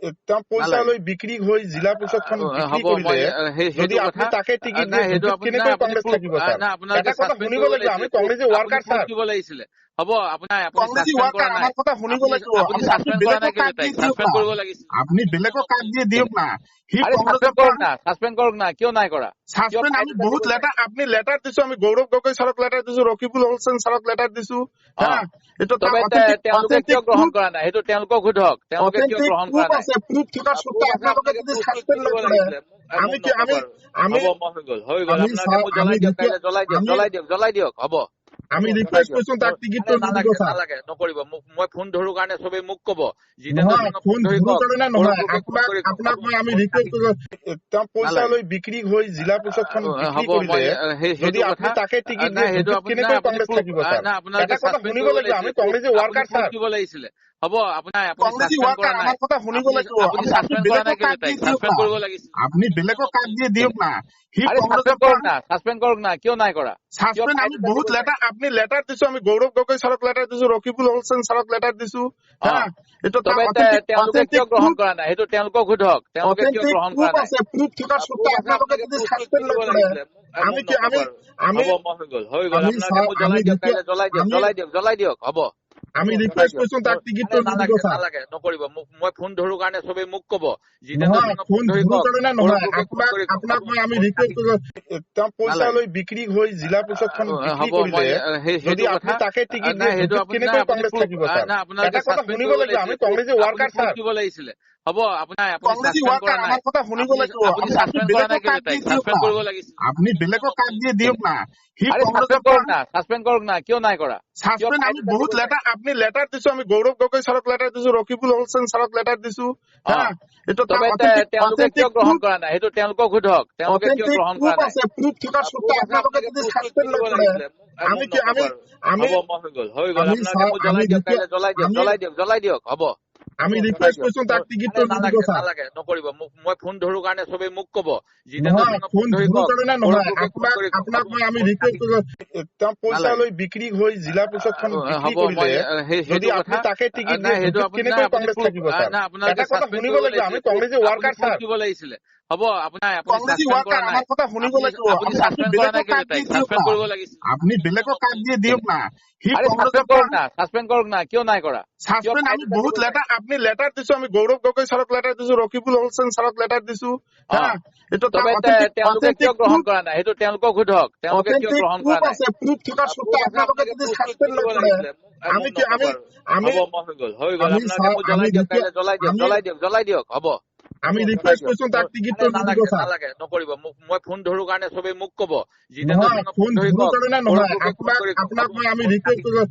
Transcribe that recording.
তেওঁ পইচা লৈ বিক্ৰী হৈ জিলা পৰিষদখন বিক্ৰী কৰিলে যদি আপুনি তাকে টিকিট দিয়ে কেনেকৈ কংগ্ৰেছ থাকিব স্যাৰ এটা কথা শুনিব লাগিব আমি কংগ্ৰেছী ওয়াৰ্কাৰ স্যাৰ দিব লাগিছিলে হ'ব আপোনাৰ কংগ্ৰেছী ওয়াৰ্কাৰ আমাৰ কথা শুনিব লাগিব আপুনি সাসপেন্ড কৰা নাই সাসপেন্ড কৰিব লাগিছিল আপনি বেলেগক কাট দিয়ে দিয়ক না হি সাসপেন্ড কৰক না সাসপেন্ড কৰক না কিয় নাই কৰা সাসপেন্ড আমি বহুত লেটার আপনি লেটার দিছো আমি গৌরব গগৈ স্যারক লেটার দিছো রকিবুল হোসেন স্যারক লেটার দিছো হ্যাঁ এটা তেওঁলোকে কিয় গ্ৰহণ কৰা নাই সেইটো তেওঁলোকক সোধক তেওঁলোকে কিয় গ্ৰহণ কৰা নাই আছে প্ৰুফ থকাৰ সত্ত্বেও আপোনালোকে যদি সাসপেন্ড নকৰে আমি কি আমি আমি হৈ গল আপোনালোকে জ্বলাই দিয়ক হ'ব আমি রিকোয়েস্ট করছো তার টিকিট তো দিব স্যার নালাগে নকৰিব মই ফোন ধৰো কাৰণে সবে মোক কব ফোন ধৰো কাৰণে নহয় আপোনাক মই আমি ৰিকোয়েস্ট কৰিছো তেওঁ পইচা লৈ বিক্ৰী হৈ জিলা পৰিষদখন বিক্ৰী কৰিলে যদি আপুনি তাকে টিকিট দিয়ে কেনেকৈ কংগ্ৰেছ থাকিব স্যাৰ এটা কথা শুনিব লাগিব আমি কংগ্ৰেছী ওয়াৰ্কাৰ স্যাৰ দিব লাগিছিলে হ'ব আপোনাৰ কংগ্ৰেছী ওয়াৰ্কাৰ আমাৰ কথা শুনিব লাগিব আপুনি সাসপেন্ড কৰা নাই সাসপেন্ড কৰিব লাগিছিল আপনি বেলেগক কাট দিয়ে দিয়ক না হি সাসপেন্ড কৰক না কিয় নাই কৰা সাসপেন্ড আমি বহুত লেটার আপনি লেটার দিছো আমি গৌরব গগৈ স্যারক লেটার দিছো রকিবুল হোসেন স্যারক লেটার দিছো হ্যাঁ এটা তেওঁলোকে কিয় গ্ৰহণ কৰা নাই সেইটো তেওঁলোকক সোধক তেওঁলোকে কিয় গ্ৰহণ কৰা নাই আছে প্ৰুফ থকাৰ সত্ত্বেও আপোনালোকে যদি সাসপেন্ড নকৰে আমি কি আমি হৈ গল আপোনালোকে জ্বলাই দিয়ক হ'ব আমি রিকোয়েস্ট করছো তার টিকিট তো দিব স্যার নালাগে নকৰিব মই ফোন ধৰো কাৰণে সবে মোক কব ফোন ধৰো কাৰণে নহয় আপোনাক মই আমি ৰিকোয়েস্ট কৰিছো তেওঁ পইচা লৈ বিক্ৰী হৈ জিলা পৰিষদখন বিক্ৰী কৰিলে যদি আপুনি তাকে টিকিট দিয়ে কেনেকৈ কংগ্ৰেছ থাকিব স্যাৰ এটা কথা শুনিব লাগিব আমি কংগ্ৰেছী ওয়াৰ্কাৰ স্যাৰ দিব লাগিছিলে হ'ব আপোনাৰ কংগ্ৰেছী ওয়াৰ্কাৰ আমাৰ কথা শুনিব লাগিব আপুনি সাসপেন্ড কৰা নাই সাসপেন্ড কৰিব লাগিছিল আপনি বেলেগক কাট দিয়ে দিয়ক না হি সাসপেন্ড কৰক না কিয় নাই কৰা সাসপেন্ড আমি বহুত লেটার আপনি লেটার দিছো আমি গৌরব গগৈ স্যারক লেটার দিছো রকিবুল হোসেন স্যারক লেটার দিছো হ্যাঁ এটা তেওঁলোকে কিয় গ্ৰহণ কৰা নাই সেইটো তেওঁলোকক সোধক তেওঁলোকে কিয় গ্ৰহণ কৰা নাই আছে প্ৰুফ থকাৰ সত্ত্বেও আপোনালোকে যদি সাসপেন্ড নকৰে আমি কি আমি হৈ গল আপোনালোকে জ্বলাই দিয়ক হ'ব আমি রিকোয়েস্ট করছো তার টিকিট তো দিব স্যার নালাগে নকৰিব মই ফোন ধৰো কাৰণে সবে মোক কব ফোন ধৰো কাৰণে নহয় আপোনাক মই আমি ৰিকোয়েস্ট কৰিছো তেওঁ পইচা লৈ বিক্ৰী হৈ জিলা পৰিষদখন বিক্ৰী কৰিলে যদি আপুনি তাকে টিকিট দিয়ে কেনেকৈ কংগ্ৰেছ থাকিব স্যাৰ এটা কথা শুনিব লাগিব আমি কংগ্ৰেছী ওয়াৰ্কাৰ স্যাৰ দিব লাগিছিলে হ'ব আপোনাৰ কংগ্ৰেছী ওয়াৰ্কাৰ আমাৰ কথা শুনিব লাগিব আপুনি সাসপেন্ড কৰা নাই সাসপেন্ড কৰিব লাগিছিল আপনি বেলেগক কাট দিয়ে দিয়ক না হি সাসপেন্ড কৰক না কিয় নাই কৰা সাসপেন্ড আমি বহুত লেটার আপনি লেটার দিছো আমি গৌরব গগৈ স্যারক লেটার দিছো রকিবুল হোসেন স্যারক লেটার দিছো হ্যাঁ এটা তেওঁলোকে কিয় গ্ৰহণ কৰা নাই সেইটো তেওঁলোকক সোধক তেওঁলোকে কিয় গ্ৰহণ কৰা নাই আছে প্ৰুফ থকাৰ সত্ত্বেও আপোনালোকে যদি সাসপেন্ড নকৰে আমি কি আমি হৈ গল আপোনালোকে জ্বলাই দিয়ক হ'ব আমি রিকোয়েস্ট করছো তার টিকিট তো দিব স্যার নালাগে নকৰিব মই ফোন ধৰো কাৰণে সবে মোক কব ফোন ধৰো কাৰণে নহয় আপোনাক মই আমি ৰিকোয়েস্ট কৰিছো